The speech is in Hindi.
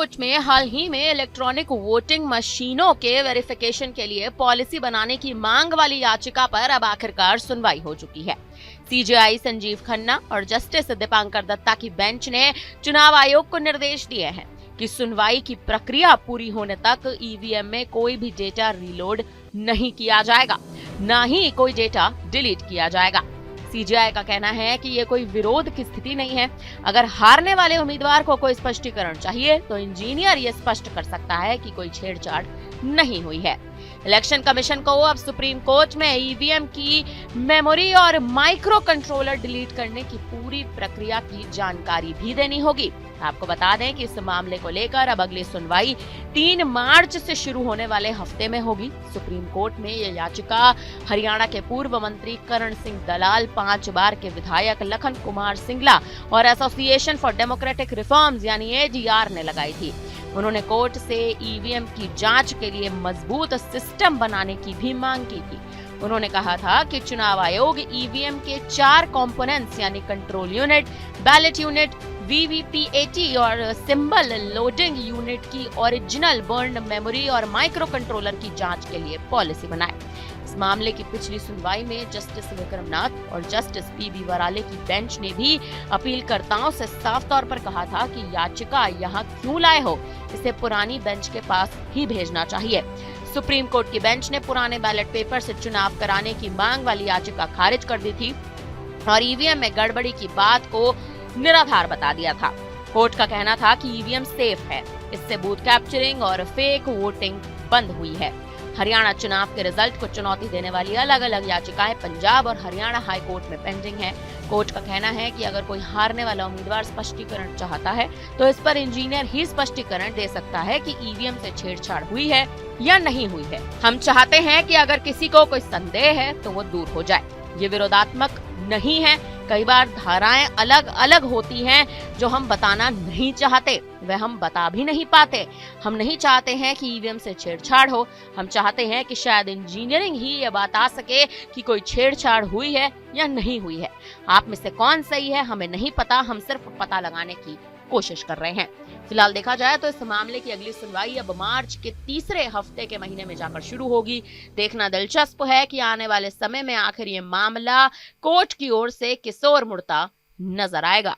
कोर्ट में हाल ही में इलेक्ट्रॉनिक वोटिंग मशीनों के वेरिफिकेशन के लिए पॉलिसी बनाने की मांग वाली याचिका पर अब आखिरकार सुनवाई हो चुकी है। सीजेआई संजीव खन्ना और जस्टिस दीपांकर दत्ता की बेंच ने चुनाव आयोग को निर्देश दिए हैं कि सुनवाई की प्रक्रिया पूरी होने तक ईवीएम में कोई भी डेटा रीलोड नहीं किया जाएगा, न ही कोई डेटा डिलीट किया जाएगा। सीजेआई का कहना है कि ये कोई विरोध की स्थिति नहीं है। अगर हारने वाले उम्मीदवार को कोई स्पष्टीकरण चाहिए तो इंजीनियर ये स्पष्ट कर सकता है कि कोई छेड़छाड़ नहीं हुई है। इलेक्शन कमीशन को अब सुप्रीम कोर्ट में ईवीएम की मेमोरी और माइक्रो कंट्रोलर डिलीट करने की पूरी प्रक्रिया की जानकारी भी देनी होगी। आपको बता दें कि इस मामले को लेकर अब अगली सुनवाई 3 मार्च से शुरू होने वाले हफ्ते में होगी। सुप्रीम कोर्ट में यह याचिका हरियाणा के पूर्व मंत्री करण सिंह दलाल, 5 बार के विधायक लखन कुमार सिंगला और एसोसिएशन फॉर डेमोक्रेटिक रिफॉर्म्स यानी एडीआर ने लगाई थी। उन्होंने कोर्ट से ईवीएम की जांच के लिए मजबूत सिस्टम बनाने की भी मांग की थी। उन्होंने कहा था कि चुनाव आयोग ईवीएम के 4 कंपोनेंट्स यानी control unit, ballot unit, VVPAT और सिंबल लोडिंग यूनिट की ओरिजिनल बर्न मेमोरी और माइक्रो कंट्रोलर की जांच के लिए पॉलिसी बनाए। इस मामले की पिछली सुनवाई में जस्टिस विक्रमनाथ और जस्टिस पीबी वराले की बेंच ने भी अपीलकर्ताओं से साफ तौर पर कहा था कि याचिका यहाँ क्यों लाए हो, इसे पुरानी बेंच के पास ही भेजना चाहिए। सुप्रीम कोर्ट की बेंच ने पुराने बैलेट पेपर से चुनाव कराने की मांग वाली याचिका खारिज कर दी थी और ईवीएम में गड़बड़ी की बात को निराधार बता दिया था। कोर्ट का कहना था कि ईवीएम सेफ है, इससे बूथ कैप्चरिंग और फेक वोटिंग बंद हुई है। हरियाणा चुनाव के रिजल्ट को चुनौती देने वाली अलग अलग याचिकाएं पंजाब और हरियाणा हाई कोर्ट में पेंडिंग है। कोर्ट का कहना है कि अगर कोई हारने वाला उम्मीदवार स्पष्टीकरण चाहता है तो इस पर इंजीनियर ही स्पष्टीकरण दे सकता है कि ईवीएम से छेड़छाड़ हुई है या नहीं हुई है। हम चाहते हैं कि अगर किसी को कोई संदेह है तो वो दूर हो जाए। ये विरोधात्मक नहीं है। कई बार धाराएं अलग अलग होती हैं जो हम बताना नहीं चाहते, वह हम बता भी नहीं पाते। हम नहीं चाहते हैं कि ईवीएम से छेड़छाड़ हो, हम चाहते हैं कि शायद इंजीनियरिंग ही ये बता सके कि कोई छेड़छाड़ हुई है या नहीं हुई है। आप में से कौन सही है हमें नहीं पता, हम सिर्फ पता लगाने की कोशिश कर रहे हैं। फिलहाल देखा जाए तो इस मामले की अगली सुनवाई अब मार्च के तीसरे हफ्ते के महीने में जाकर शुरू होगी। देखना दिलचस्प है कि आने वाले समय में आखिर ये मामला कोर्ट की ओर से किस ओर मुड़ता नजर आएगा।